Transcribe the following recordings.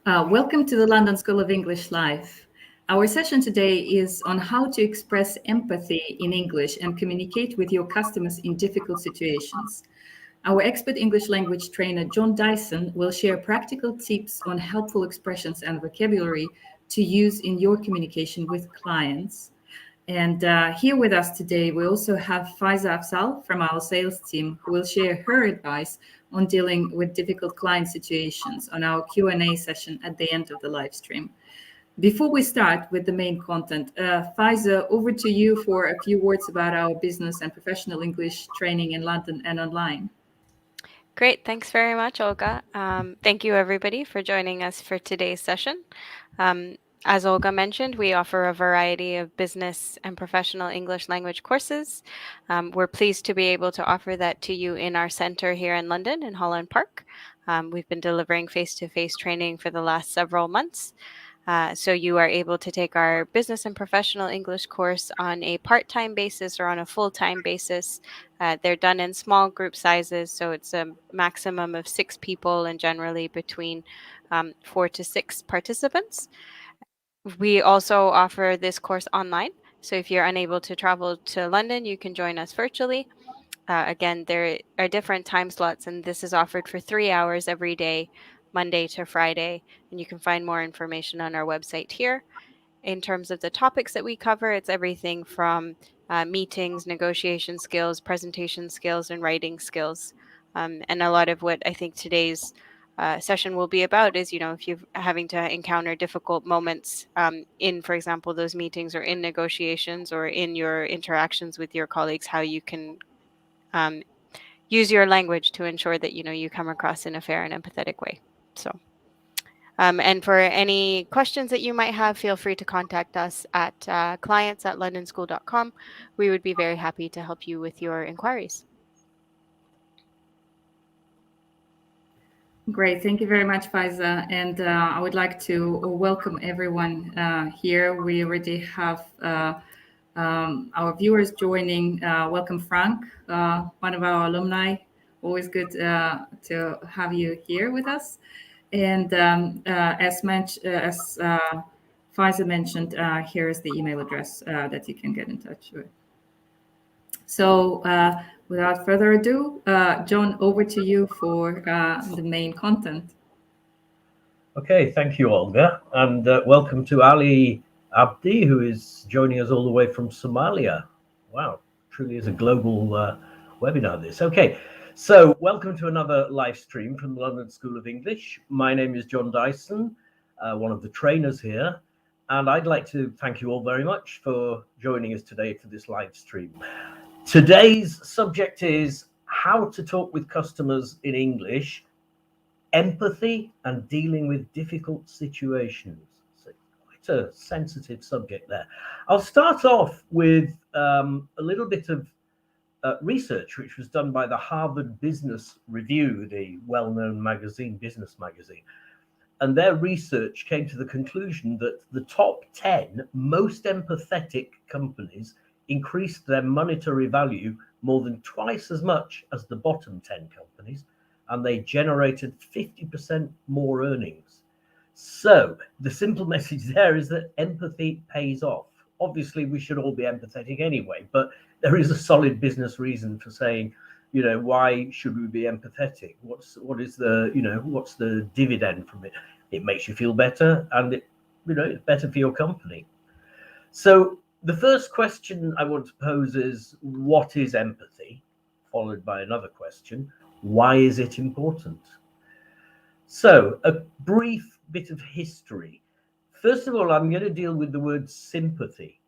Welcome to the London School of English Live. Our session today is on how to express empathy in English and communicate with your customers in difficult situations. Our expert English language trainer, Jon Dyson, will share practical tips on helpful expressions and vocabulary to use in your communication with clients. And here with us today, we also have Faiza Afzal from our sales team, who will share her advice on dealing with difficult client situations on our Q&A session at the end of the live stream. Before we start with the main content, Faiza, over to you for a few words about our business and professional English training in London and online. Great. Thanks very much, Olga. Thank you, everybody, for joining us for today's session. As Olga mentioned, we offer a variety of business and professional English language courses. We're pleased to be able to offer that to you in our center here in London, in Holland Park. We've been delivering face-to-face training for the last several months. So you are able to take our business and professional English course on a part-time basis or on a full-time basis. They're done in small group sizes, so it's a maximum of 6 people and generally between 4 to 6 participants. We also offer this course online. So if you're unable to travel to London, you can join us virtually. Again, there are different time slots, and this is offered for 3 hours every day, Monday to Friday. And you can find more information on our website here. In terms of the topics that we cover, it's everything from meetings, negotiation skills, presentation skills, and writing skills. And a lot of what I think today's session will be about is, if you're having to encounter difficult moments in, for example, those meetings or in negotiations or in your interactions with your colleagues, how you can use your language to ensure that, you come across in a fair and empathetic way. So. And for any questions that you might have, feel free to contact us at clients@londonschool.com. We would be very happy to help you with your inquiries. Great. Thank you very much, Faiza. And I would like to welcome everyone here. We already have our viewers joining. Welcome, Frank, one of our alumni. Always good to have you here with us. And as Faiza mentioned, here is the email address that you can get in touch with. So without further ado, Jon, over to you for the main content. Okay, thank you, Olga, and welcome to Ali Abdi, who is joining us all the way from Somalia. Wow, truly is a global webinar, this. Okay, so welcome to another live stream from the London School of English. My name is Jon Dyson, one of the trainers here, and I'd like to thank you all very much for joining us today for this live stream. Today's subject is how to talk with customers in English, empathy and dealing with difficult situations. So quite a sensitive subject there. I'll start off with a little bit of research which was done by the Harvard Business Review, the well-known business magazine. And their research came to the conclusion that the top 10 most empathetic companies increased their monetary value more than twice as much as the bottom 10 companies, and they generated 50% more earnings. So the simple message there is that empathy pays off. Obviously, we should all be empathetic anyway, but there is a solid business reason for saying, why should we be empathetic? What's the dividend from it? It makes you feel better, and it's better for your company. So the first question I want to pose is, what is empathy? Followed by another question, why is it important? So a brief bit of history. First of all, I'm going to deal with the word sympathy.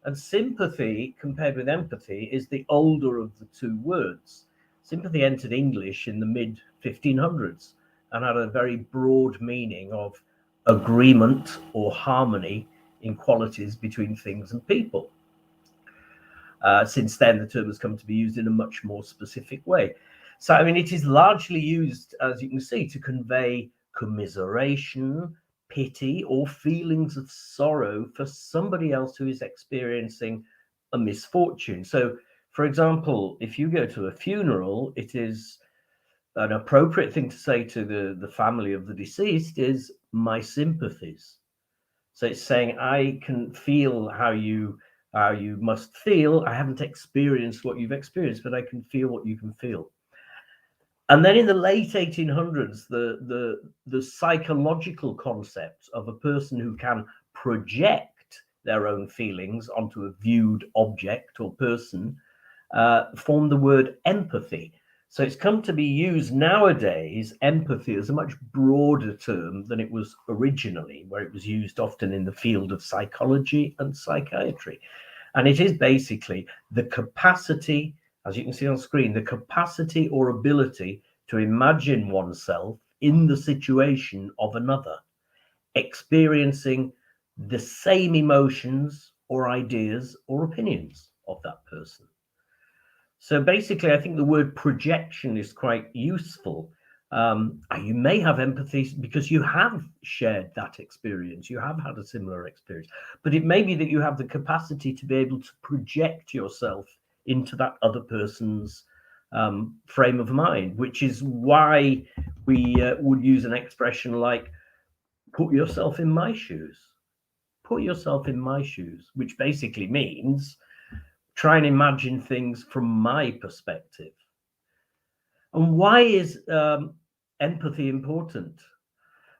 And sympathy, compared with empathy, is the older of the two words. Sympathy entered English in the mid-1500s and had a very broad meaning of agreement or harmony in qualities between things and people. Since then, the term has come to be used in a much more specific way. So, it is largely used, as you can see, to convey commiseration, pity, or feelings of sorrow for somebody else who is experiencing a misfortune. So, for example, if you go to a funeral, it is an appropriate thing to say to the family of the deceased is my sympathies. So it's saying, I can feel how you must feel. I haven't experienced what you've experienced, but I can feel what you can feel. And then in the late 1800s, the psychological concept of a person who can project their own feelings onto a viewed object or person formed the word empathy. So it's come to be used nowadays, empathy, as a much broader term than it was originally, where it was used often in the field of psychology and psychiatry. And it is basically the capacity, as you can see on screen, the capacity or ability to imagine oneself in the situation of another, experiencing the same emotions or ideas or opinions of that person. So basically, I think the word projection is quite useful. You may have empathy because you have shared that experience. You have had a similar experience, but it may be that you have the capacity to be able to project yourself into that other person's frame of mind, which is why we would use an expression like, put yourself in my shoes. Put yourself in my shoes, which basically means try and imagine things from my perspective. And why is empathy important?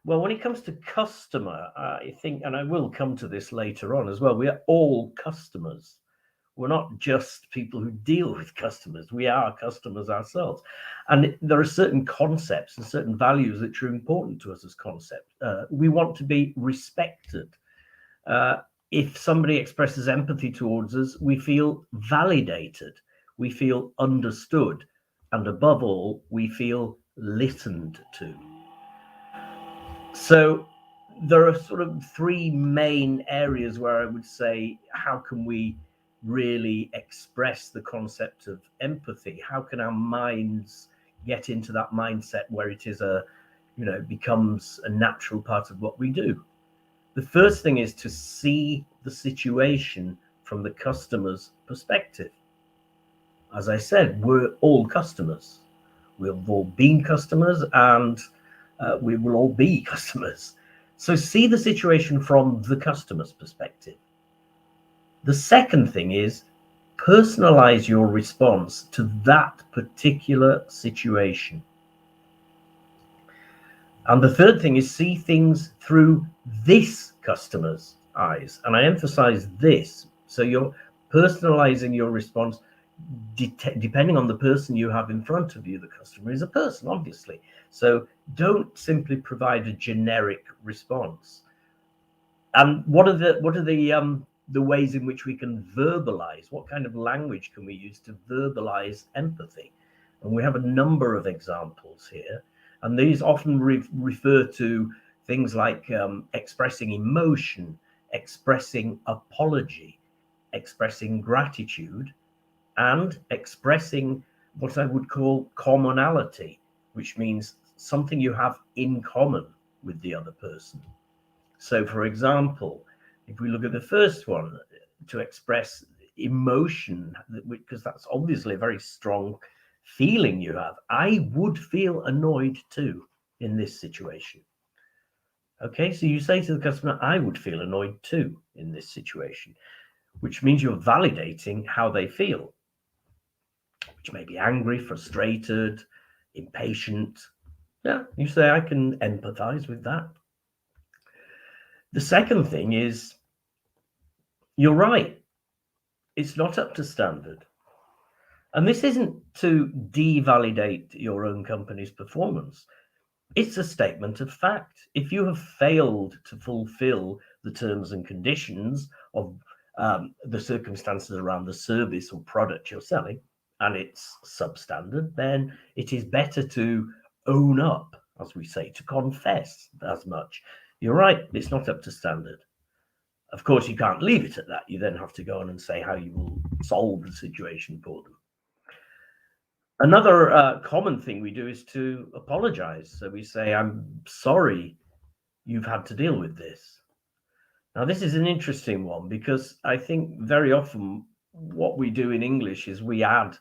Well, when it comes to customer, I think, and I will come to this later on as well, we are all customers. We're not just people who deal with customers. We are customers ourselves. And there are certain concepts and certain values that are important to us as concepts. We want to be respected. If somebody expresses empathy towards us, we feel validated, we feel understood, and above all, we feel listened to. So there are sort of three main areas where I would say, how can we really express the concept of empathy? How can our minds get into that mindset where it is becomes a natural part of what we do? The first thing is to see the situation from the customer's perspective. As I said, we're all customers. We've all been customers, and we will all be customers. So see the situation from the customer's perspective. The second thing is personalize your response to that particular situation. And the third thing is see things through this customer's eyes. And I emphasize this. So you're personalizing your response depending on the person you have in front of you. The customer is a person, obviously. So don't simply provide a generic response. And what are the ways in which we can verbalize? What kind of language can we use to verbalize empathy? And we have a number of examples here. And these often refer to things like expressing emotion, expressing apology, expressing gratitude, and expressing what I would call commonality, which means something you have in common with the other person. So, for example, if we look at the first one, to express emotion, because that's obviously a very strong feeling you have. I would feel annoyed too in this situation. Okay, so you say to the customer, I would feel annoyed too in this situation, which means you're validating how they feel, which may be angry, frustrated, impatient. Yeah, you say, I can empathize with that. The second thing is, you're right. It's not up to standard. And this isn't to devalidate your own company's performance. It's a statement of fact. If you have failed to fulfill the terms and conditions of the circumstances around the service or product you're selling, and it's substandard, then it is better to own up, as we say, to confess as much. You're right, it's not up to standard. Of course, you can't leave it at that. You then have to go on and say how you will solve the situation for them. Another common thing we do is to apologize. So we say, I'm sorry you've had to deal with this. Now, this is an interesting one because I think very often what we do in English is we add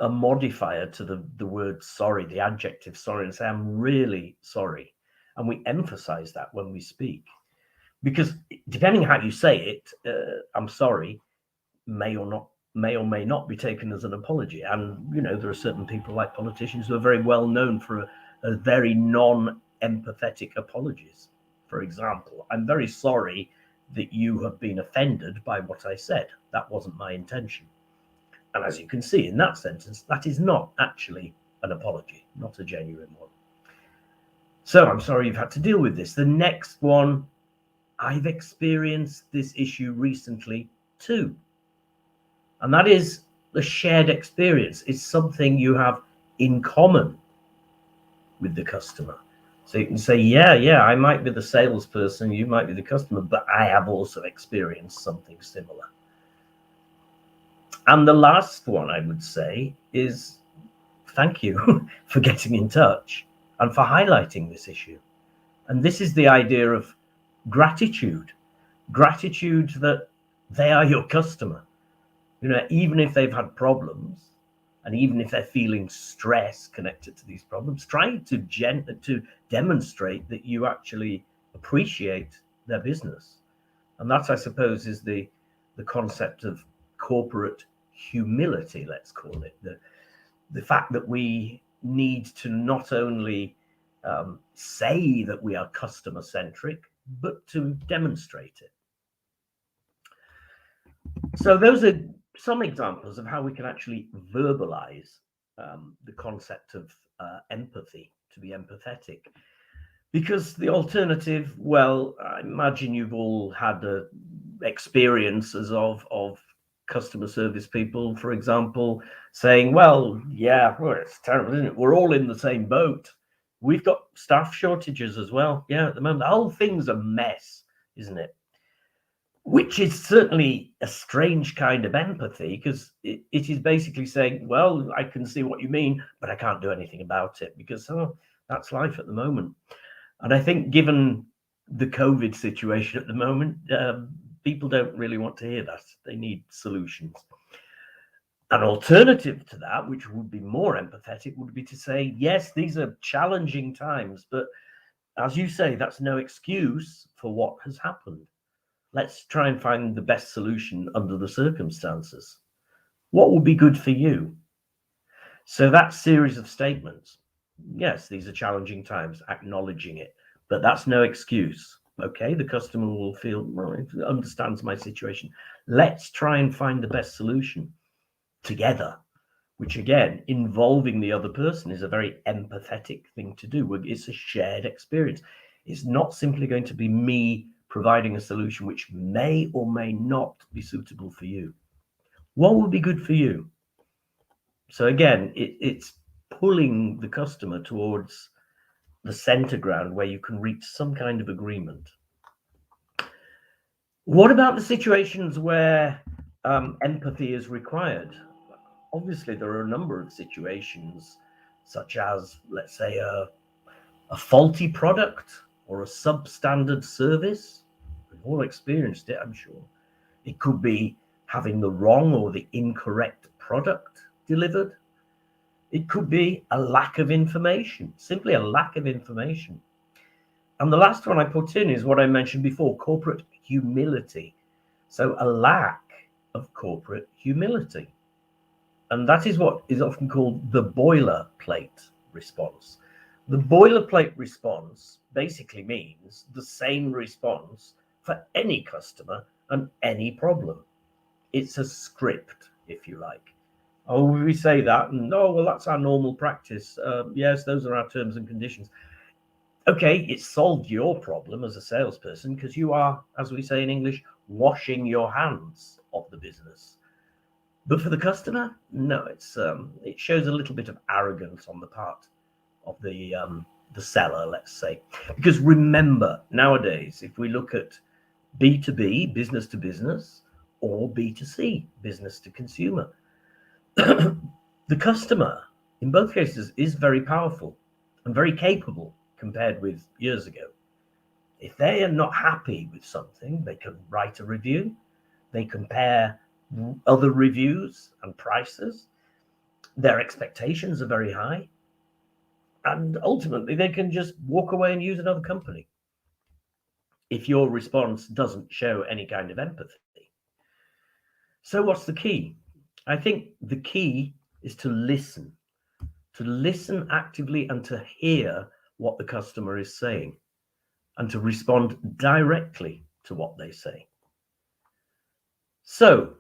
a modifier to the word sorry, the adjective sorry, and say, I'm really sorry. And we emphasize that when we speak. Because depending how you say it, I'm sorry, may or may not be taken as an apology. And, there are certain people like politicians who are very well known for a very non-empathetic apologies. For example, I'm very sorry that you have been offended by what I said. That wasn't my intention. And as you can see in that sentence, that is not actually an apology, not a genuine one. So I'm sorry you've had to deal with this. The next one, I've experienced this issue recently too. And that is the shared experience. It's something you have in common with the customer. So you can say, yeah, I might be the salesperson, you might be the customer, but I have also experienced something similar. And the last one I would say is thank you for getting in touch and for highlighting this issue. And this is the idea of gratitude that they are your customer. Even if they've had problems, and even if they're feeling stress connected to these problems, trying to demonstrate that you actually appreciate their business. And that, I suppose, is the concept of corporate humility, let's call it. The fact that we need to not only say that we are customer centric, but to demonstrate it. So those are some examples of how we can actually verbalize the concept of empathy, to be empathetic. Because the alternative, well, I imagine you've all had experiences of customer service people, for example, saying, well, it's terrible, isn't it? We're all in the same boat. We've got staff shortages as well. Yeah, at the moment, the whole thing's a mess, isn't it? Which is certainly a strange kind of empathy, because it is basically saying, well, I can see what you mean, but I can't do anything about it, because that's life at the moment. And I think given the COVID situation at the moment, people don't really want to hear that. They need solutions. An alternative to that, which would be more empathetic, would be to say, yes, these are challenging times, but as you say, that's no excuse for what has happened. Let's try and find the best solution under the circumstances. What will be good for you? So that series of statements, yes, these are challenging times, acknowledging it, but that's no excuse. Okay, the customer will feel, well, it understands my situation. Let's try and find the best solution together, which again, involving the other person is a very empathetic thing to do. It's a shared experience. It's not simply going to be me providing a solution which may or may not be suitable for you. What will be good for you? So again, it's pulling the customer towards the center ground where you can reach some kind of agreement. What about the situations where empathy is required? Obviously, there are a number of situations, such as, let's say, a faulty product or a substandard service. We've all experienced it, I'm sure. It could be having the wrong or the incorrect product delivered. It could be a lack of information, simply a lack of information. And the last one I put in is what I mentioned before, corporate humility. So a lack of corporate humility. And that is what is often called the boilerplate response. The boilerplate response basically means the same response for any customer and any problem. It's a script, if you like. Oh, we say that, and well, that's our normal practice. Yes, those are our terms and conditions. Okay, it solved your problem as a salesperson because you are, as we say in English, washing your hands of the business. But for the customer, no, it shows a little bit of arrogance on the part of the seller, let's say. Because remember, nowadays, if we look at B2B, business to business, or B2C, business to consumer, the customer, in both cases, is very powerful and very capable compared with years ago. If they are not happy with something, they can write a review, they compare other reviews and prices, Their expectations are very high. And ultimately, they can just walk away and use another company if your response doesn't show any kind of empathy. So what's the key? I think the key is to listen actively and to hear what the customer is saying and to respond directly to what they say. So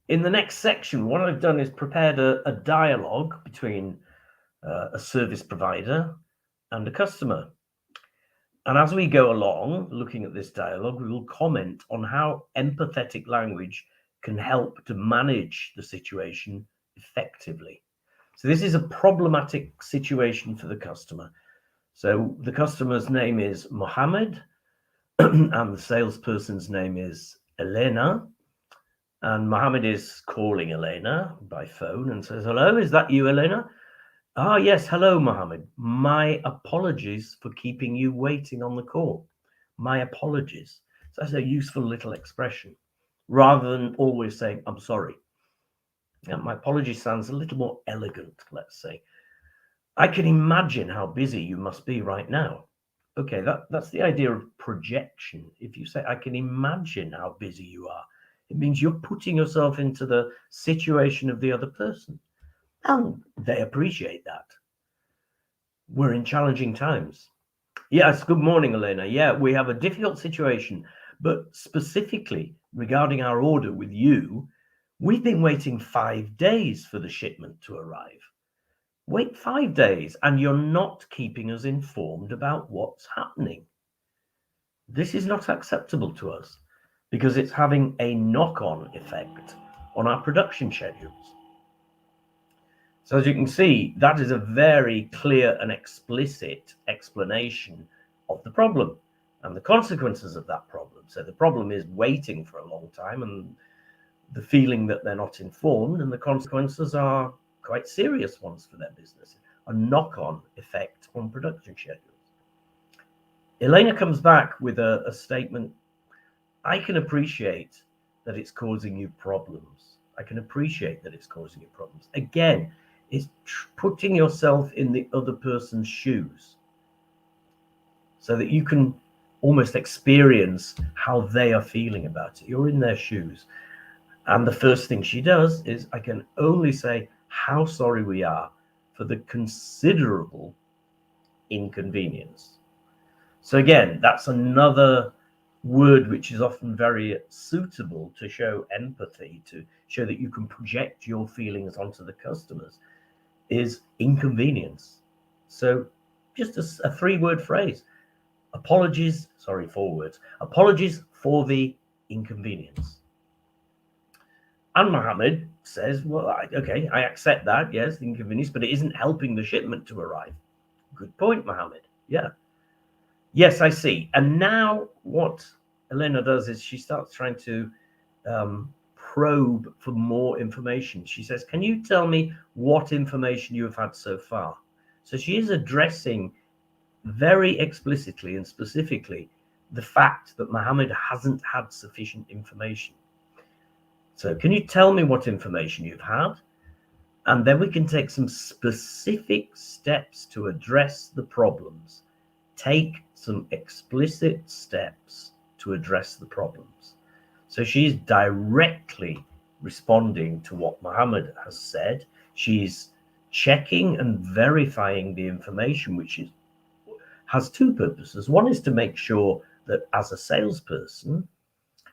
in the next section, what I've done is prepared a dialogue between a service provider and a customer. And as we go along, looking at this dialogue, we will comment on how empathetic language can help to manage the situation effectively. So this is a problematic situation for the customer. So the customer's name is Mohammed, and the salesperson's name is Elena. And Mohammed is calling Elena by phone and says, "Hello, is that you, Elena?" "Ah, yes, hello, Mohammed. My apologies for keeping you waiting on the call. My apologies." So that's a useful little expression, rather than always saying, "I'm sorry." Now, my apologies sounds a little more elegant, let's say. "I can imagine how busy you must be right now." Okay, that's the idea of projection. If you say, "I can imagine how busy you are," it means you're putting yourself into the situation of the other person. And they appreciate that. "We're in challenging times." "Yes, good morning, Elena. Yeah, we have a difficult situation, but specifically regarding our order with you, we've been waiting 5 days for the shipment to arrive." Wait 5 days and you're not keeping us informed about what's happening. This is not acceptable to us because it's having a knock-on effect on our production schedules. So as you can see, that is a very clear and explicit explanation of the problem and the consequences of that problem. So the problem is waiting for a long time and the feeling that they're not informed, and the consequences are quite serious ones for their business, a knock-on effect on production schedules. Elena comes back with a statement. "I can appreciate that it's causing you problems. I can appreciate that it's causing you problems." Again, it's putting yourself in the other person's shoes so that you can almost experience how they are feeling about it. You're in their shoes. And the first thing she does is, "I can only say how sorry we are for the considerable inconvenience." So again, that's another word which is often very suitable to show empathy, to show that you can project your feelings onto the customers, is inconvenience. So just a 3-word phrase. Apologies, sorry, 4 words. Apologies for the inconvenience. And Mohammed says, "Well, okay, I accept that, yes, the inconvenience, but it isn't helping the shipment to arrive." Good point, Mohammed. Yeah. "Yes, I see." And now what Elena does is she starts trying to probe for more information. She says, "Can you tell me what information you have had so far?" So she is addressing very explicitly and specifically the fact that Mohammed hasn't had sufficient information. So can you tell me what information you've had? And then we can take some specific steps to address the problems. Take some explicit steps to address the problems. So she's directly responding to what Mohammed has said. She's checking and verifying the information, which has 2 purposes. One is to make sure that as a salesperson,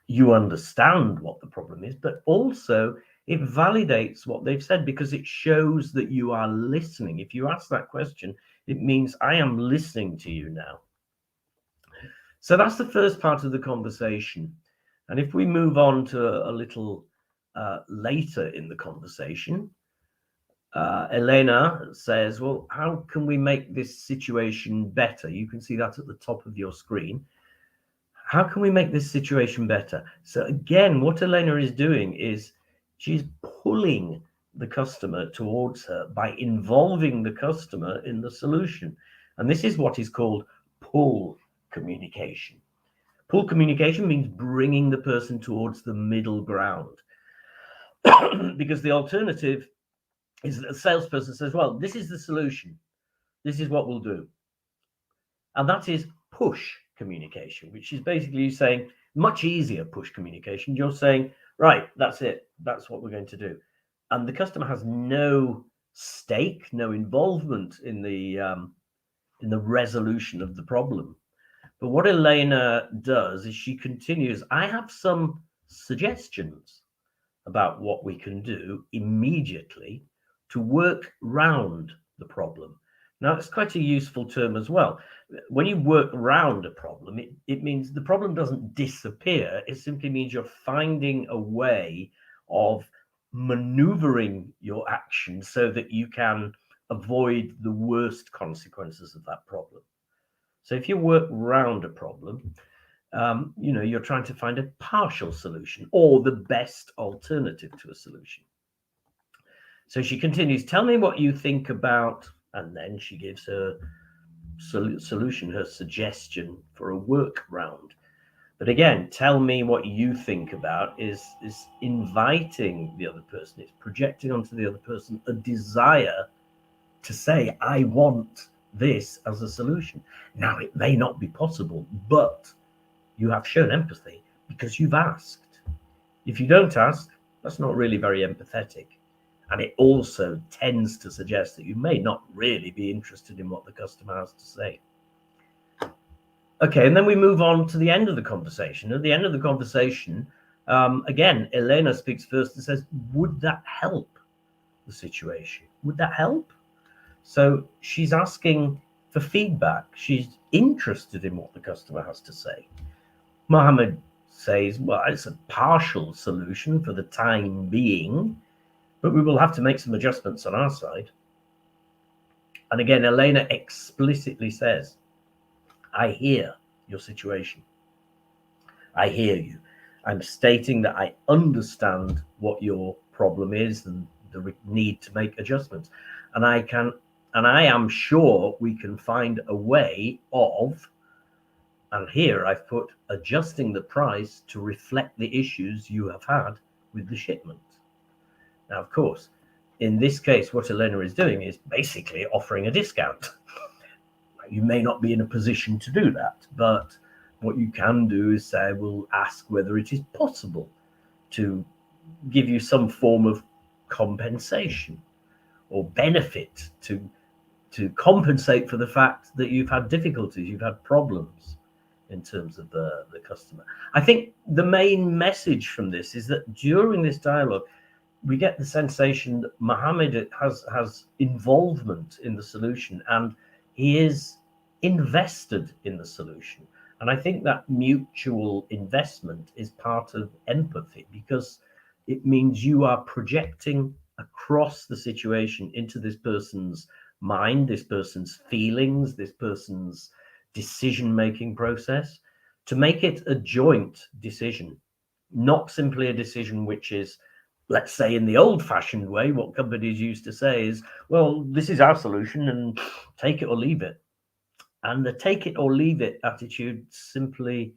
you understand what the problem is, but also it validates what they've said because it shows that you are listening. If you ask that question, it means I am listening to you now. So that's the first part of the conversation. And if we move on to a little later in the conversation, Elena says, "Well, how can we make this situation better?" You can see that at the top of your screen. How can we make this situation better? So again, what Elena is doing is she's pulling the customer towards her by involving the customer in the solution. And this is what is called pull communication. Pull communication means bringing the person towards the middle ground. Because the alternative is that the salesperson says, well, this is the solution. This is what we'll do. And that is push communication, which is basically saying much easier push communication. You're saying, right, that's it. That's what we're going to do. And the customer has no stake, no involvement in the resolution of the problem. But what Elena does is she continues, I have some suggestions about what we can do immediately to work round the problem. Now, it's quite a useful term as well. When you work round a problem, it means the problem doesn't disappear. It simply means you're finding a way of maneuvering your action so that you can avoid the worst consequences of that problem. So if you work round a problem, you're trying to find a partial solution or the best alternative to a solution. So she continues, tell me what you think about, and then she gives her solution, her suggestion for a workaround. But again, tell me what you think about is inviting the other person. It's projecting onto the other person a desire to say, I want this as a solution. Now, it may not be possible, but you have shown empathy because you've asked. If you don't ask, that's not really very empathetic. And it also tends to suggest that you may not really be interested in what the customer has to say. Okay, and then we move on to the end of the conversation. At the end of the conversation, again, Elena speaks first and says, would that help the situation? Would that help? So she's asking for feedback. She's interested in what the customer has to say. Mohammed says, well, it's a partial solution for the time being, but we will have to make some adjustments on our side. And again, Elena explicitly says, I hear your situation. I hear you. I'm stating that I understand what your problem is and the need to make adjustments. And I am sure we can find a way of, and here I've put adjusting the price to reflect the issues you have had with the shipment. Now, of course, in this case, what Elena is doing is basically offering a discount. You may not be in a position to do that, but what you can do is say, we'll ask whether it is possible to give you some form of compensation or benefit to compensate for the fact that you've had difficulties, you've had problems in terms of the customer. I think the main message from this is that during this dialogue, we get the sensation that Mohammed has involvement in the solution and he is invested in the solution. And I think that mutual investment is part of empathy because it means you are projecting across the situation into this person's mind, this person's feelings, this person's decision-making process to make it a joint decision, not simply a decision which is, let's say in the old-fashioned way, what companies used to say is, well, this is our solution and take it or leave it. And the take it or leave it attitude simply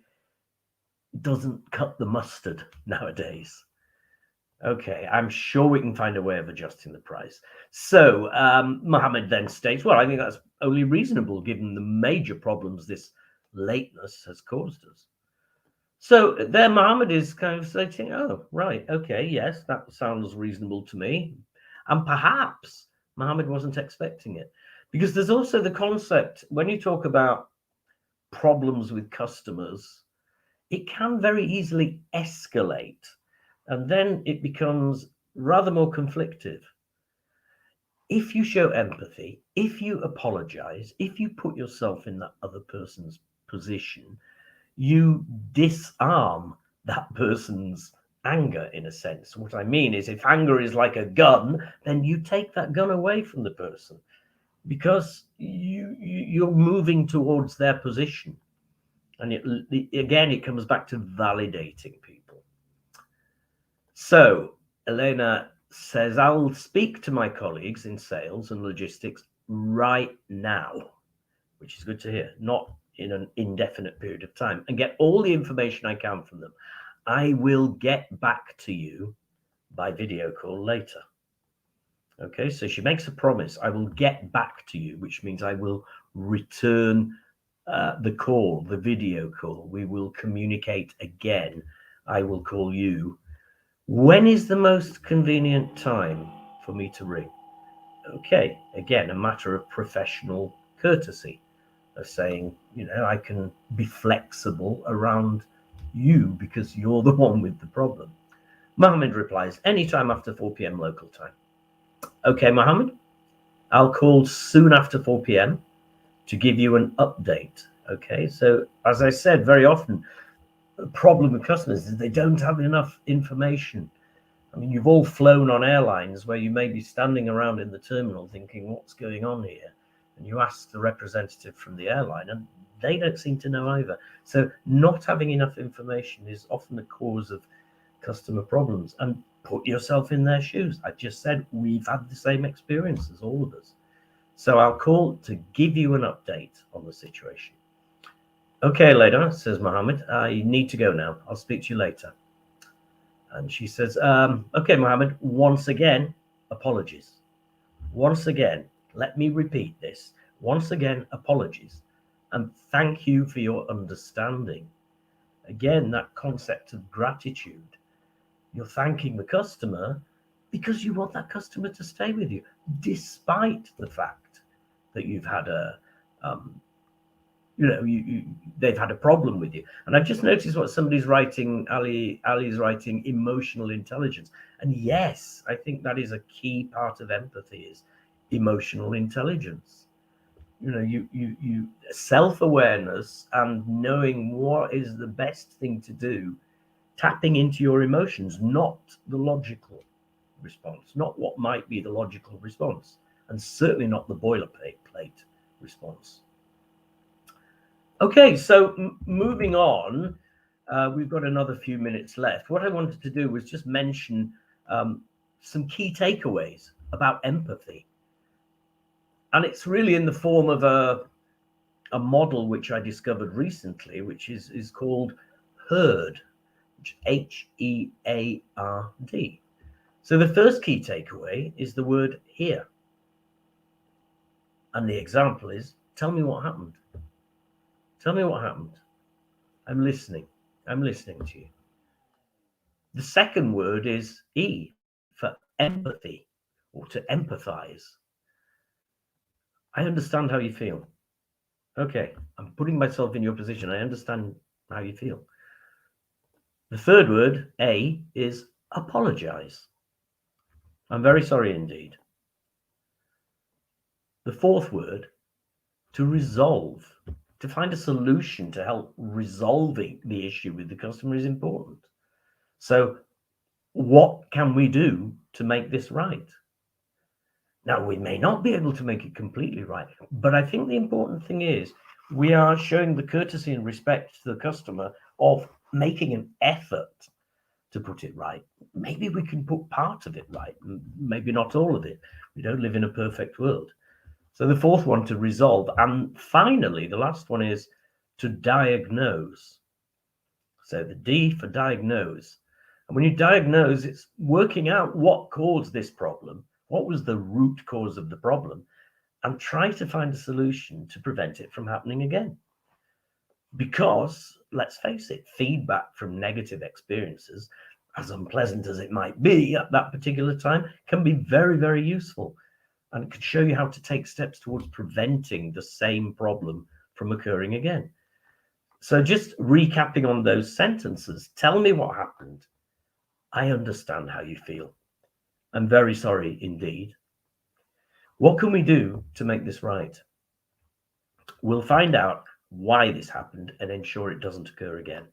doesn't cut the mustard nowadays. Okay, I'm sure we can find a way of adjusting the price. So Mohammed then states, well, I think that's only reasonable given the major problems this lateness has caused us. So there Mohammed is kind of saying, oh, right, okay, yes, that sounds reasonable to me. And perhaps Mohammed wasn't expecting it. Because there's also the concept, when you talk about problems with customers, it can very easily escalate. And then it becomes rather more conflictive. If you show empathy, if you apologize, if you put yourself in that other person's position, you disarm that person's anger in a sense. What I mean is if anger is like a gun, then you take that gun away from the person because you're moving towards their position. And again, it comes back to validating people. So Elena says, I'll speak to my colleagues in sales and logistics right now, which is good to hear, not in an indefinite period of time, and get all the information I can from them. I will get back to you by video call later. Okay, so she makes a promise. I will get back to you, which means I will return the call, the video call. We will communicate again. I will call you. When is the most convenient time for me to ring? Okay, again, a matter of professional courtesy, of saying, I can be flexible around you because you're the one with the problem. Mohammed replies, anytime after 4 p.m. local time. Okay, Mohammed, I'll call soon after 4 p.m. to give you an update. Okay, so as I said, very often the problem with customers is they don't have enough information. I mean, you've all flown on airlines where you may be standing around in the terminal thinking, what's going on here? And you ask the representative from the airline and they don't seem to know either. So not having enough information is often the cause of customer problems. And put yourself in their shoes. I just said we've had the same experience as all of us. So I'll call to give you an update on the situation. Okay, Leda, says Mohammed, I need to go now. I'll speak to you later. And she says, okay, Mohammed, once again, apologies. Once again, let me repeat this. Once again, apologies. And thank you for your understanding. Again, that concept of gratitude. You're thanking the customer because you want that customer to stay with you, despite the fact that you've had they've had a problem with you. And I've just noticed what somebody's writing. Ali's writing emotional intelligence. And yes, I think that is a key part of empathy, is emotional intelligence. You self-awareness and knowing what is the best thing to do, tapping into your emotions, not the logical response, not what might be the logical response, and certainly not the boilerplate response. Okay, so moving on, we've got another few minutes left. What I wanted to do was just mention some key takeaways about empathy. And it's really in the form of a model which I discovered recently, which is called HEARD, which HEARD. So the first key takeaway is the word hear. And the example is, tell me what happened. Tell me what happened. I'm listening. I'm listening to you. The second word is E, for empathy, or to empathize. I understand how you feel. Okay, I'm putting myself in your position. I understand how you feel. The third word, A, is apologize. I'm very sorry indeed. The fourth word, to resolve, to find a solution to help resolving the issue with the customer is important. So what can we do to make this right? Now, we may not be able to make it completely right, but I think the important thing is we are showing the courtesy and respect to the customer of making an effort to put it right. Maybe we can put part of it right, maybe not all of it. We don't live in a perfect world. So the fourth one, to resolve. And finally, the last one is to diagnose. So the D for diagnose. And when you diagnose, it's working out what caused this problem, what was the root cause of the problem, and try to find a solution to prevent it from happening again. Because, let's face it, feedback from negative experiences, as unpleasant as it might be at that particular time, can be very, very useful. And it can show you how to take steps towards preventing the same problem from occurring again. So just recapping on those sentences, tell me what happened. I understand how you feel. I'm very sorry indeed. What can we do to make this right? We'll find out why this happened and ensure it doesn't occur again.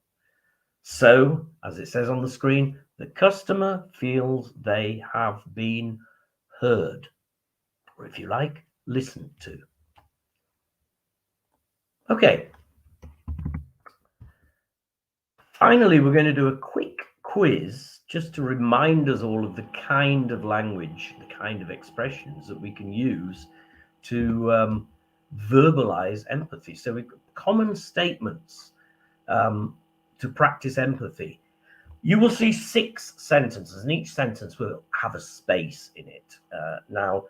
So, as it says on the screen, the customer feels they have been heard, or if you like, listened to. Okay. Finally, we're going to do a quick quiz just to remind us all of the kind of language, the kind of expressions that we can use to verbalize empathy. So we've got common statements to practice empathy. You will see 6 sentences, and each sentence will have a space in it. Now,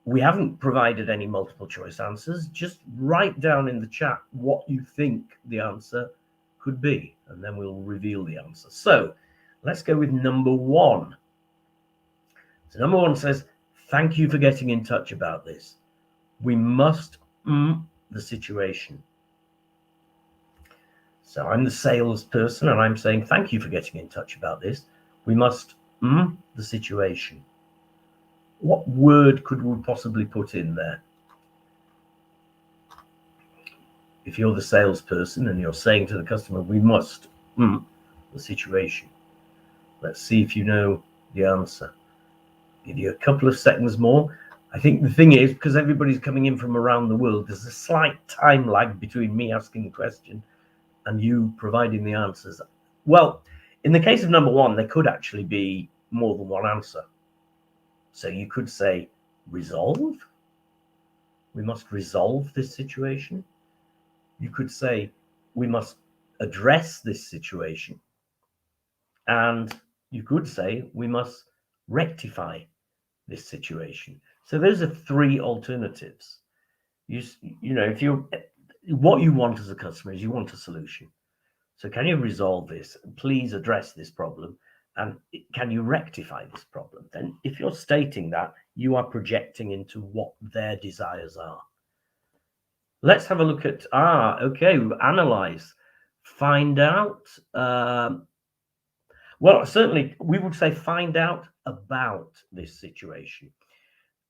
we haven't provided any multiple choice answers. Just write down in the chat what you think the answer could be, and then we'll reveal the answer. So let's go with number 1. So number 1 says, thank you for getting in touch about this. We must the situation. So I'm the salesperson and I'm saying, thank you for getting in touch about this. We must the situation. What word could we possibly put in there? If you're the salesperson and you're saying to the customer, we must the situation. Let's see if you know the answer. Give you a couple of seconds more. I think the thing is, because everybody's coming in from around the world, there's a slight time lag between me asking the question and you providing the answers. Well, in the case of number 1, there could actually be more than one answer. So you could say resolve. We must resolve this situation. You could say we must address this situation. And you could say we must rectify this situation. So those are 3 alternatives. You know, if you what you want as a customer is you want a solution. So can you resolve this? Please address this problem. And can you rectify this problem? Then if you're stating that, you are projecting into what their desires are. Let's have a look at, okay, analyze, find out. Well, certainly we would say find out about this situation.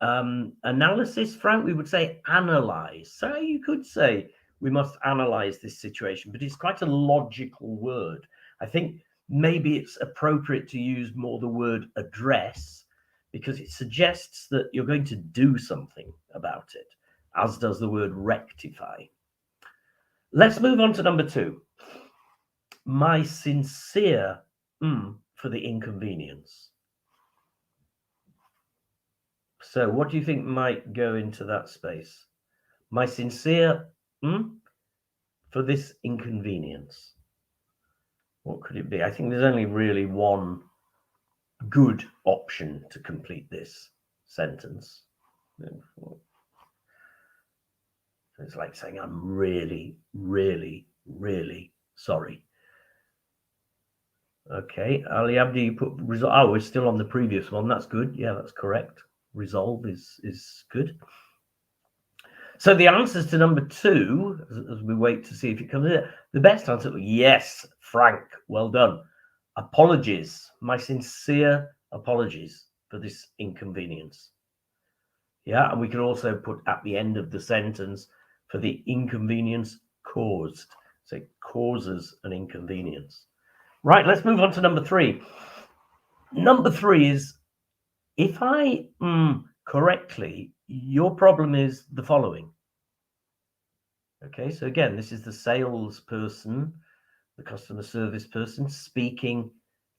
Analysis, Frank, we would say analyze. So you could say we must analyze this situation, but it's quite a logical word. I think maybe it's appropriate to use more the word address because it suggests that you're going to do something about it, as does the word rectify. Let's move on to number 2. My sincere for the inconvenience. So what do you think might go into that space? My sincere for this inconvenience. What could it be? I think there's only really one good option to complete this sentence. It's like saying, I'm really, really, really sorry. Okay, Ali Abdi, you put resolve. Oh, we're still on the previous one. That's good. Yeah, that's correct. Resolve is good. So the answers to number 2, as we wait to see if it comes in, the best answer, yes, Frank, well done. Apologies, my sincere apologies for this inconvenience. Yeah, and we can also put at the end of the sentence for the inconvenience caused. So it causes an inconvenience. Right, let's move on to number 3. Number 3 is, if I correctly, your problem is the following. Okay, so again, this is the salesperson, the customer service person speaking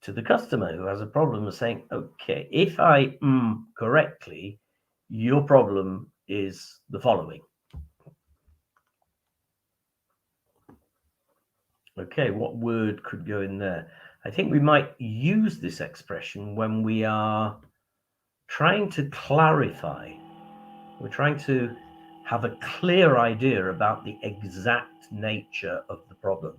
to the customer who has a problem and saying, okay, if I correctly, your problem is the following. Okay, what word could go in there? I think we might use this expression when we are trying to clarify. We're trying to have a clear idea about the exact nature of the problem.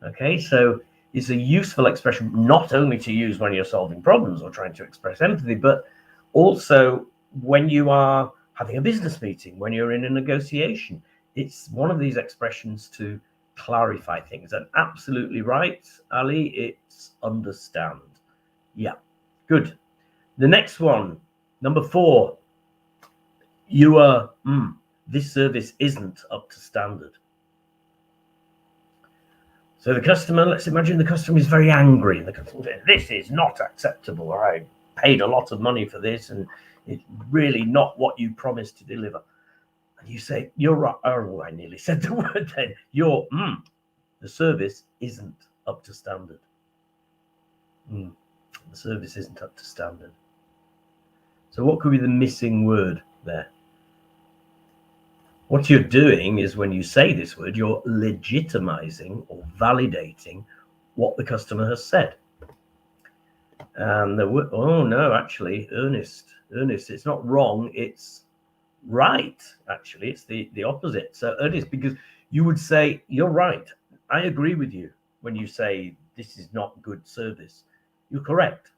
Okay, so it's a useful expression not only to use when you're solving problems or trying to express empathy, but also when you are having a business meeting, when you're in a negotiation. It's one of these expressions to clarify things. And absolutely right, Ali, it's understand. Yeah, good. The next one, number 4. You are, this service isn't up to standard. So the customer, let's imagine the customer is very angry. The customer says, this is not acceptable. I paid a lot of money for this and it's really not what you promised to deliver. And you say, you're right. Oh, I nearly said the word then. You're, the service isn't up to standard. The service isn't up to standard. So what could be the missing word there? What you're doing is when you say this word, you're legitimizing or validating what the customer has said. And oh no, actually, Ernest, it's not wrong, it's right. Actually, it's the opposite. So Ernest, because you would say, you're right, I agree with you when you say this is not good service. You're correct.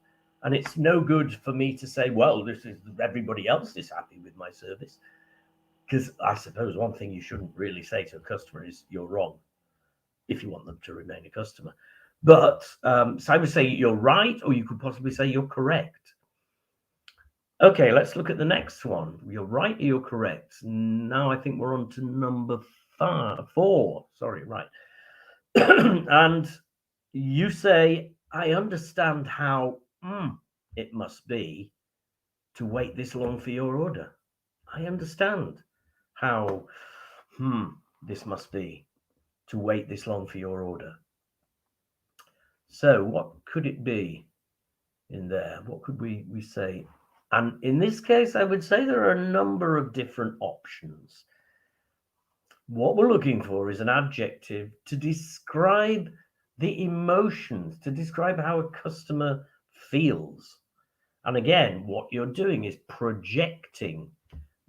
And it's no good for me to say, well, this is everybody else is happy with my service. Because I suppose one thing you shouldn't really say to a customer is you're wrong, if you want them to remain a customer. But so I would say you're right, or you could possibly say you're correct. Okay, let's look at the next one. You're right or you're correct. Now I think we're on to number 4. Sorry, right. And you say, I understand how it must be to wait this long for your order. I understand how this must be to wait this long for your order. So what could it be in there? What could we say? And in this case, I would say there are a number of different options. What we're looking for is an adjective to describe the emotions, to describe how a customer feels. And again, what you're doing is projecting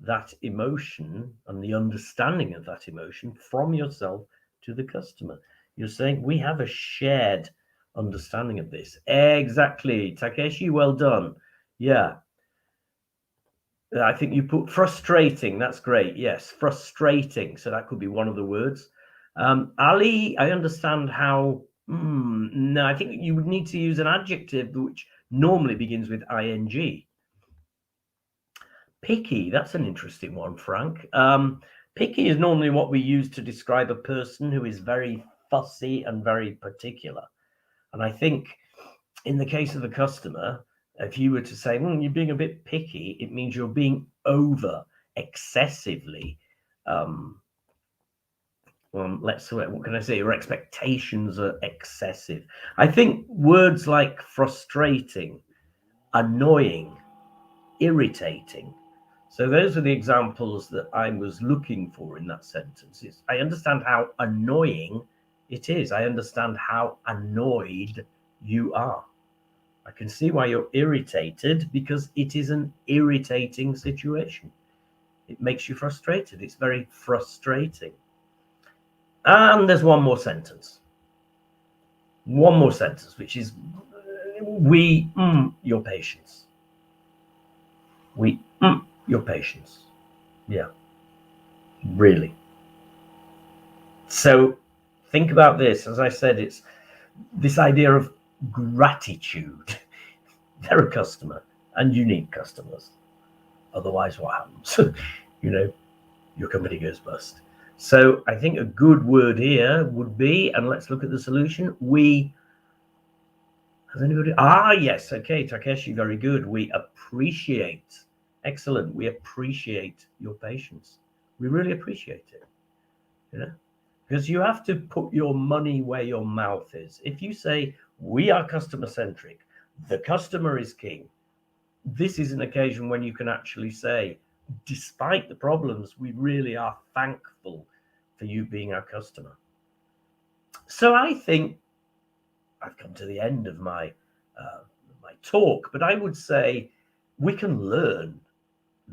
that emotion and the understanding of that emotion from yourself to the customer. You're saying, we have a shared understanding of this. Exactly. Takeshi, well done. Yeah. I think you put frustrating. That's great. Yes, frustrating. So that could be one of the words. Ali, I understand how. No, I think you would need to use an adjective which normally begins with ing. Picky, that's an interesting one, Frank. Picky is normally what we use to describe a person who is very fussy and very particular. And I think in the case of a customer, if you were to say, you're being a bit picky, it means you're being excessively, let's say, what can I say? Your expectations are excessive. I think words like frustrating, annoying, irritating. So those are the examples that I was looking for in that sentence. I understand how annoying it is. I understand how annoyed you are. I can see why you're irritated, because it is an irritating situation. It makes you frustrated. It's very frustrating. And there's one more sentence. Which is, we your patience. We your patience. Yeah, really. So think about this. As I said, it's this idea of gratitude. They're a customer, and you need customers. Otherwise, what happens? Your company goes bust. So I think a good word here would be, and let's look at the solution. Has anybody? Yes. Okay, Takeshi, very good. We appreciate. Excellent. We appreciate your patience. We really appreciate it. Because you have to put your money where your mouth is. If you say, we are customer centric, the customer is king, this is an occasion when you can actually say, despite the problems, we really are thankful for you being our customer. So I think I've come to the end of my talk, but I would say we can learn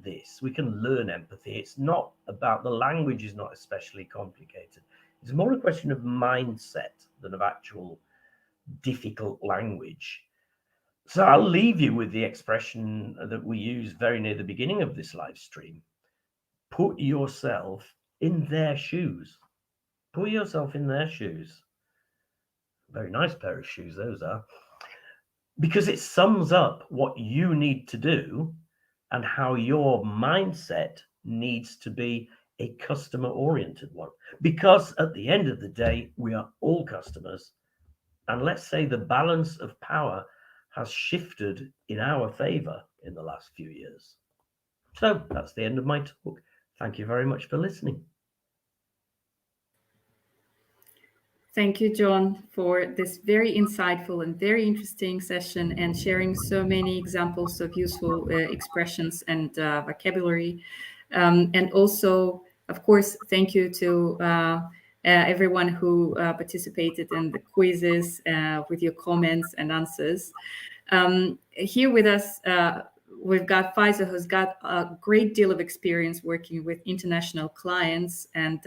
this. We can learn empathy. It's not about, the language is not especially complicated. It's more a question of mindset than of actual difficult language. So I'll leave you with the expression that we use very near the beginning of this live stream. Put yourself in their shoes. Put yourself in their shoes. Very nice pair of shoes those are. Because it sums up what you need to do and how your mindset needs to be a customer-oriented one. Because at the end of the day, we are all customers. And let's say the balance of power has shifted in our favor in the last few years. So that's the end of my talk. Thank you very much for listening. Thank you, Jon, for this very insightful and very interesting session and sharing so many examples of useful expressions and vocabulary. And also, of course, thank you to everyone who participated in the quizzes with your comments and answers. Here with us, we've got Faiza, who's got a great deal of experience working with international clients, and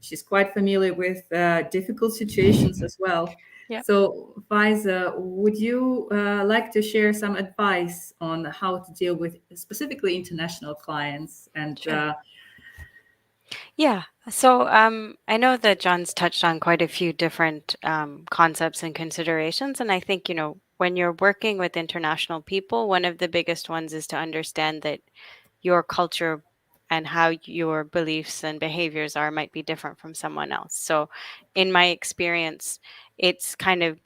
she's quite familiar with difficult situations as well. Yep. So, Faiza, would you like to share some advice on how to deal with specifically international clients? And Sure. Yeah. So I know that John's touched on quite a few different concepts and considerations. And I think, when you're working with international people, one of the biggest ones is to understand that your culture and how your beliefs and behaviors are might be different from someone else. So in my experience, it's kind of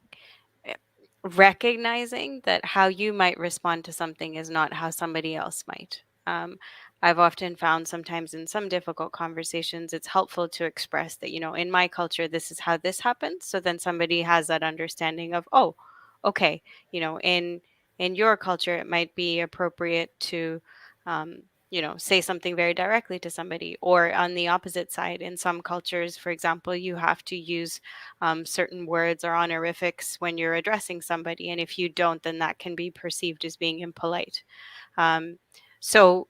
recognizing that how you might respond to something is not how somebody else might. I've often found sometimes in some difficult conversations, it's helpful to express that, in my culture, this is how this happens. So then somebody has that understanding of, oh, okay, in your culture, it might be appropriate to, say something very directly to somebody. Or on the opposite side, in some cultures, for example, you have to use certain words or honorifics when you're addressing somebody. And if you don't, then that can be perceived as being impolite. So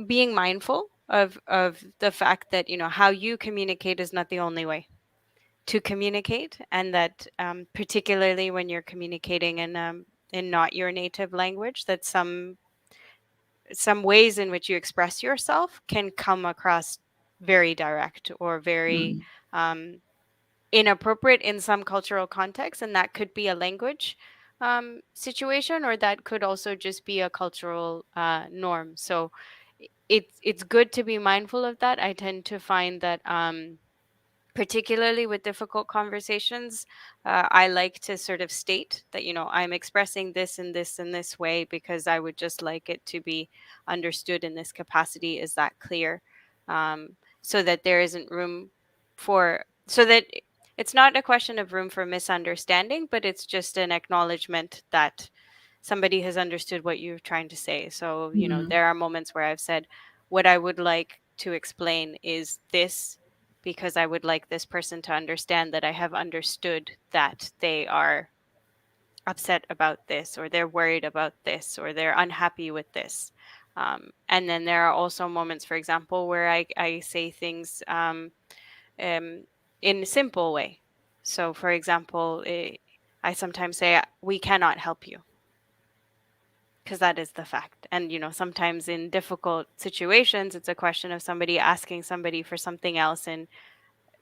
being mindful of the fact that, how you communicate is not the only way to communicate, and that particularly when you're communicating in not your native language, that some ways in which you express yourself can come across very direct or very inappropriate in some cultural contexts, and that could be a language situation, or that could also just be a cultural norm. So it's good to be mindful of that. I tend to find that particularly with difficult conversations, I like to sort of state that, I'm expressing this and this and this way because I would just like it to be understood in this capacity. Is that clear? So that there isn't room so that it's not a question of room for misunderstanding, but it's just an acknowledgement that somebody has understood what you're trying to say. So, there are moments where I've said, what I would like to explain is this, because I would like this person to understand that I have understood that they are upset about this, or they're worried about this, or they're unhappy with this. And then there are also moments, for example, where I say things in a simple way. So, for example, I sometimes say, we cannot help you, because that is the fact. And, sometimes in difficult situations, it's a question of somebody asking somebody for something else and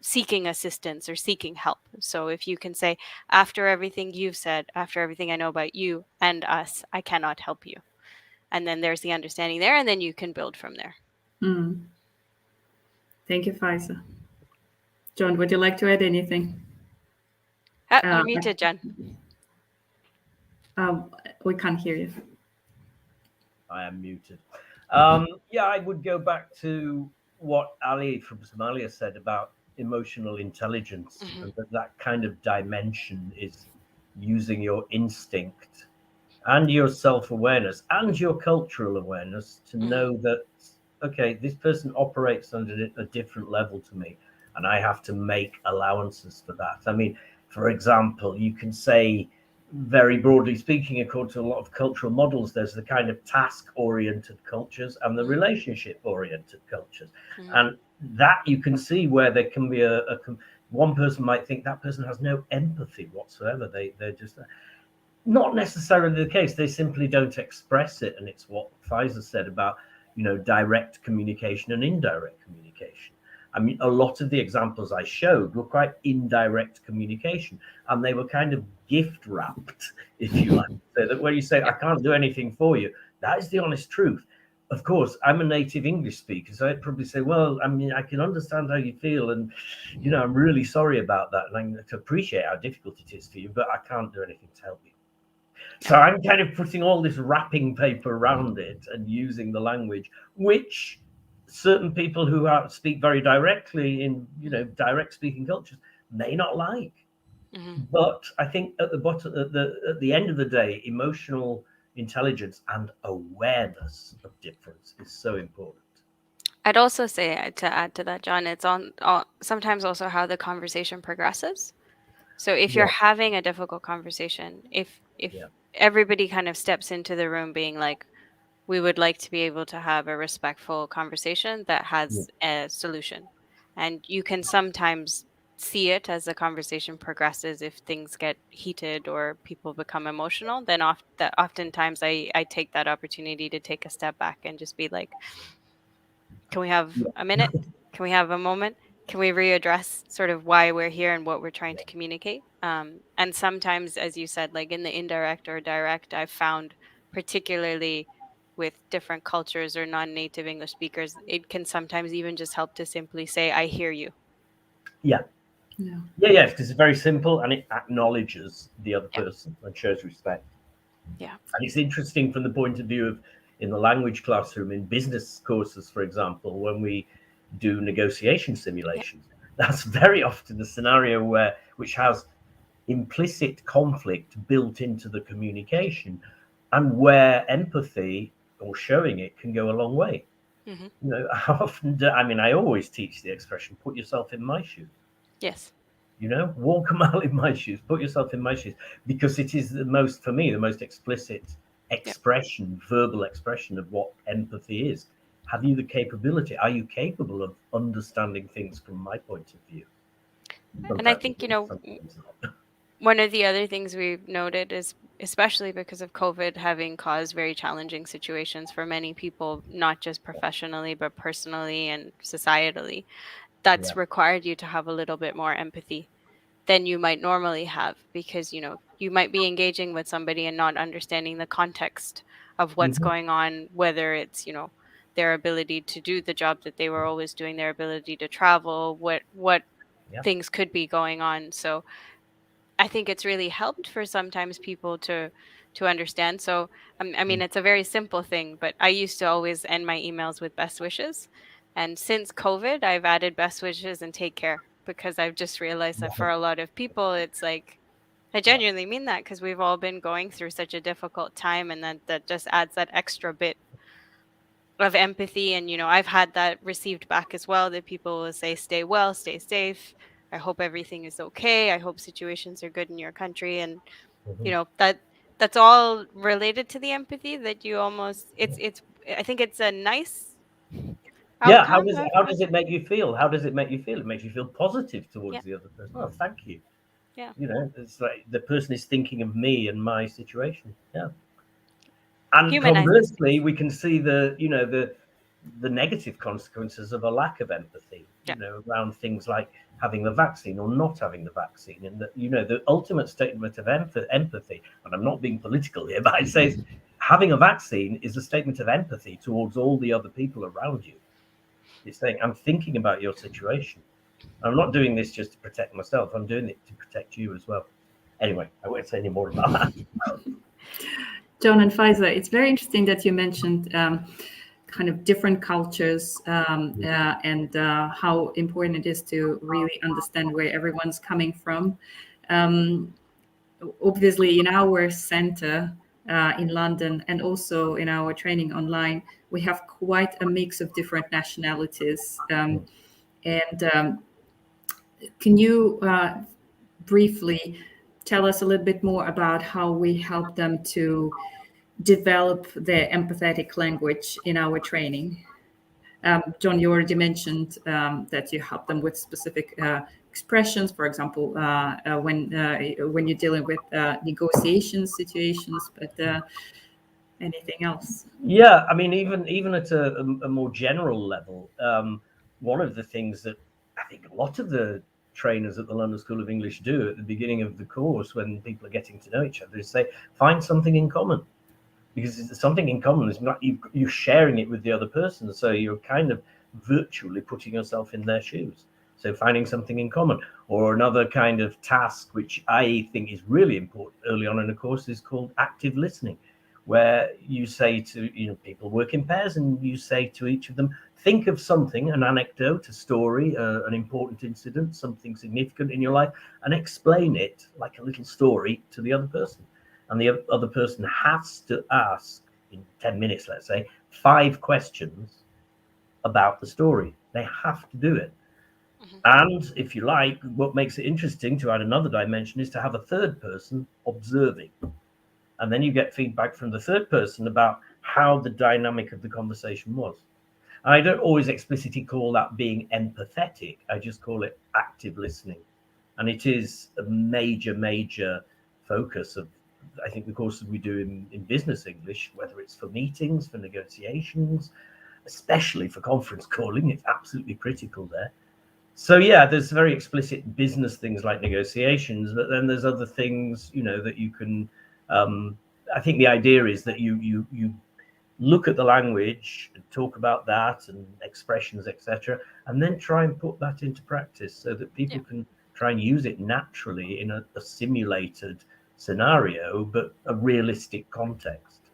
seeking assistance or seeking help. So if you can say, after everything you've said, after everything I know about you and us, I cannot help you. And then there's the understanding there, and then you can build from there. Thank you, Faiza. John, would you like to add anything? You're muted, Jen. We can't hear you. I am muted. Yeah, I would go back to what Ali from Somalia said about emotional intelligence, and that kind of dimension is using your instinct and your self-awareness and your cultural awareness to know that, okay, this person operates under a different level to me, and I have to make allowances for that. I mean, for example, you can say, very broadly speaking, according to a lot of cultural models, there's the kind of task-oriented cultures and the relationship-oriented cultures. And that you can see where there can be one person might think that person has no empathy whatsoever. They're just not necessarily the case. They simply don't express it. And it's what Faiza said about, direct communication and indirect communication. I mean, a lot of the examples I showed were quite indirect communication, and they were kind of gift wrapped, if you like. So that when you say, I can't do anything for you, that is the honest truth. Of course, I'm a native English speaker, so I'd probably say, well, I mean, I can understand how you feel, and, I'm really sorry about that, and I appreciate how difficult it is for you, but I can't do anything to help you. So I'm kind of putting all this wrapping paper around it and using the language, which certain people who speak very directly in, direct speaking cultures may not like. But I think at the end of the day, emotional intelligence and awareness of difference is so important. I'd also say, to add to that, John, it's sometimes also how the conversation progresses. So if you're Yeah, having a difficult conversation, if yeah, everybody kind of steps into the room being like, we would like to be able to have a respectful conversation that yeah, has a solution. And you can sometimes see it as the conversation progresses. If things get heated or people become emotional, then oftentimes I take that opportunity to take a step back and just be like, can we have yeah, a minute? Can we have a moment? Can we readdress sort of why we're here and what we're trying yeah. to communicate? And sometimes, as you said, like in the indirect or direct, I've found, particularly with different cultures or non-native English speakers, it can sometimes even just help to simply say, I hear you. Yeah. Yeah. Yeah, because it's very simple and it acknowledges the other Yeah. person and shows respect. Yeah. And it's interesting from the point of view of in the language classroom, in business courses, for example, when we do negotiation Yeah. simulations, that's very often the scenario which has implicit conflict built into the communication and where empathy or showing it can go a long way. Hmm. How often I always teach the expression, put yourself in my shoes. Yes. Walk a mile in my shoes, put yourself in my shoes, because it is for me, the most explicit Yeah. expression, verbal expression of what empathy is. Have you the capability? Are you capable of understanding things from my point of view? And I Sometimes think, yes, sometimes not. one of the other things we've noted is, especially because of COVID having caused very challenging situations for many people, not just professionally, but personally and societally, Yeah. that's required you to have a little bit more empathy than you might normally have, because, you might be engaging with somebody and not understanding the context of what's Hmm. going on, whether it's, their ability to do the job that they were always doing, their ability to travel, what Yeah. things could be going on. So I think it's really helped for sometimes people to understand. So I mean, Mm. it's a very simple thing, but I used to always end my emails with best wishes, and since COVID, I've added best wishes and take care, because I've just realized that for Yeah. a lot of people, it's like, I Yeah. genuinely mean that, because we've all been going through such a difficult time, and that just adds that extra bit of empathy. And I've had that received back as well, that people will say, stay well, stay safe, I hope everything is okay, I hope situations are good in your country. And Mhm. that's all related to the empathy, that you almost, it's I think it's a nice Yeah. outcome of, How does it make you feel? How does it make you feel? It makes you feel positive yeah. towards the other person. Oh, thank you. Yeah. It's like the person is thinking of me and my situation. Yeah. And Humanizes conversely, things. we can see the negative consequences of a lack of empathy, Yeah. around things like having the vaccine or not having the vaccine. And that, the ultimate statement of empathy, and I'm not being political here, but I say having a vaccine is a statement of empathy towards all the other people around you. It's saying, I'm thinking about your situation. I'm not doing this just to protect myself. I'm doing it to protect you as well. Anyway, I won't say any more about that. Jon and Faisal, it's very interesting that you mentioned kind of different cultures and how important it is to really understand where everyone's coming from. Um, Obviously, in our center in London and also in our training online, we have quite a mix of different nationalities. And can you briefly tell us a little bit more about how we help them to develop their empathetic language in our training? Jon, you already mentioned that you help them with specific expressions, for example, when you're dealing with negotiation situations, but anything else? Yeah, I mean, even at a more general level, one of the things that I think a lot of the trainers at the London School of English do at the beginning of the course, when people are getting to know each other, is say, find something in common, because it's something in common is not you're sharing it with the other person, so you're kind of virtually putting yourself in their shoes. So finding something in common, or another kind of task which I think is really important early on in a course, is called active listening, where you say to people work in pairs, and you say to each of them, think of something, an anecdote, a story, an important incident, something significant in your life, and explain it like a little story to the other person. And the other person has to ask, in 10 minutes, let's say, 5 questions about the story. They have to do it. Mhm. And if you like, what makes it interesting, to add another dimension, is to have a third person observing. And then you get feedback from the third person about how the dynamic of the conversation was. I don't always explicitly call that being empathetic. I just call it active listening. And it is a major focus of, I think, the courses we do in business English, whether it's for meetings, for negotiations, especially for conference calling. It's absolutely critical there. So yeah, there's very explicit business things like negotiations, but then there's other things, that you can. I think the idea is that you look at the language and talk about that and expressions, etc., and then try and put that into practice so that people Yeah. can try and use it naturally in a simulated scenario, but a realistic context.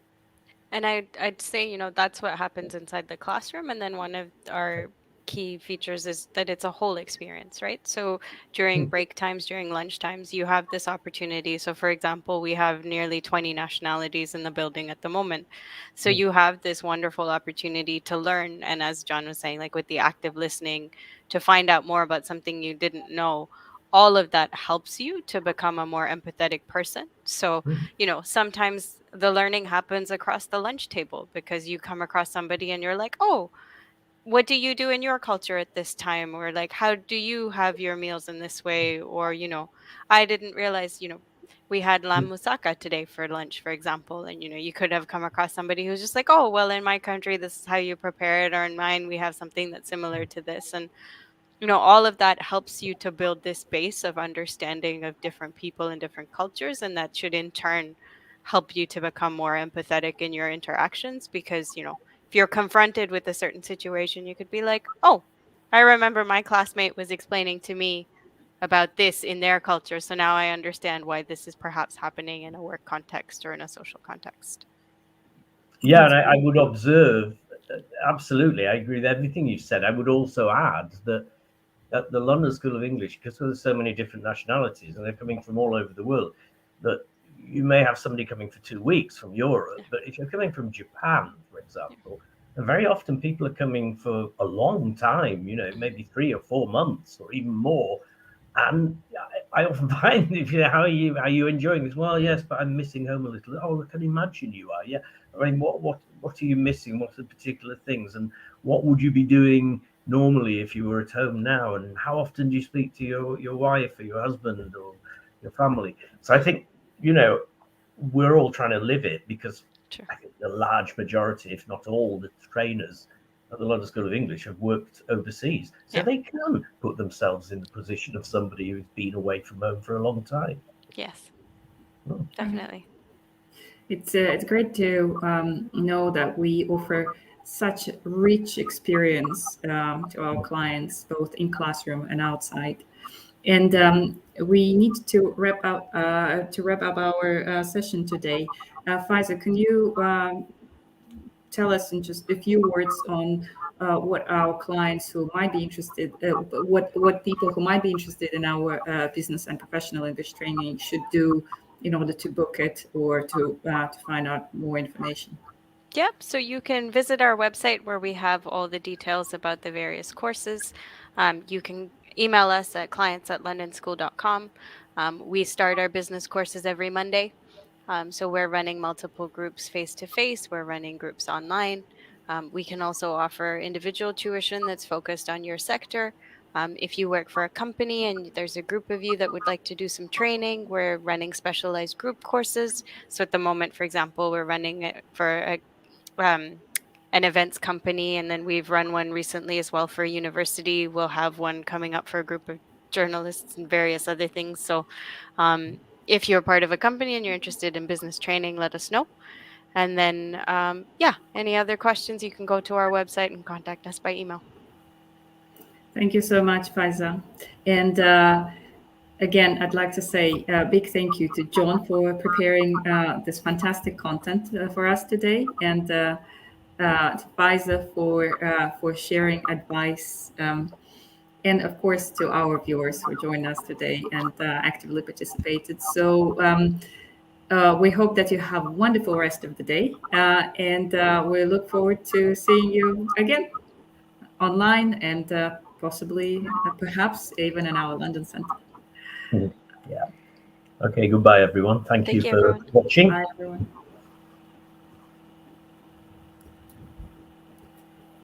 And I'd say, that's what happens inside the classroom. And then one of our key features is that it's a whole experience, right? So during Hmm. break times, during lunch times, you have this opportunity. So for example, we have nearly 20 nationalities in the building at the moment. So Hmm. you have this wonderful opportunity to learn. And as John was saying, like with the active listening, to find out more about something you didn't know. All of that helps you to become a more empathetic person. So Hmm. sometimes the learning happens across the lunch table because you come across somebody and you're like, oh, what do you do in your culture at this time? Or like, how do you have your meals in this way? Or, I didn't realize, we had lamb moussaka today for lunch, for example. And, you could have come across somebody who's just like, oh, well, in my country, this is how you prepare it. Or in mine, we have something that's similar to this. And all of that helps you to build this base of understanding of different people and different cultures. And that should in turn help you to become more empathetic in your interactions. Because, if you're confronted with a certain situation, you could be like, oh, I remember my classmate was explaining to me about this in their culture. So now I understand why this is perhaps happening in a work context or in a social context. Yeah, That's and I great. would observe, absolutely, I agree with everything you said. I would also add that at the London School of English, because there's so many different nationalities and they're coming from all over the world, that you may have somebody coming for 2 weeks from Europe, Yeah. but if you're coming from Japan, for Yeah. example, and very often people are coming for a long time, Mhm. maybe 3 or 4 months or even more. And I often find, if you know, how are you enjoying this? Well, yes, but I'm missing home a little. Oh, I can imagine you are. Yeah, I mean, what are you missing? What are the particular things, and what would you be doing normally if you were at home now? And how often do you speak to your wife or your husband or your family? So I Mhm. think we're all trying to live it, because Sure. I think the large majority, if not all, the trainers at the London School of English have worked overseas, so Yeah. they can put themselves in the position of somebody who's been away from home for a long time. Yes, Hmm. definitely. It's great to know that we offer such rich experience to our clients, both in classroom and outside. And we need to wrap up our session today. Faisal, can you tell us in just a few words on what our clients who might be interested, what people who might be interested in our business and professional English training should do in order to book it or to find out more information? Yep. So you can visit our website where we have all the details about the various courses. You can email us at clients@londonschool.com. We start our business courses every Monday. So we're running multiple groups face to face, we're running groups online. We can also offer individual tuition that's focused on your sector. If you work for a company and there's a group of you that would like to do some training, we're running specialized group courses. So at the moment, for example, we're running it for um, an events company, and then we've run one recently as well for a university. We'll have one coming up for a group of journalists and various other things. So, if you're part of a company and you're interested in business training, let us know. And then, yeah, any other questions, you can go to our website and contact us by email. Thank you so much, Faisal. And again, I'd like to say a big thank you to John for preparing this fantastic content for us today, and to Faisal for sharing advice, and of course to our viewers who joined us today and actively participated. So we hope that you have a wonderful rest of the day, and we look forward to seeing you again. online and possibly, perhaps even in our London Centre. Yeah. Okay, goodbye, everyone. Thank you you, for everyone. watching. Bye, everyone.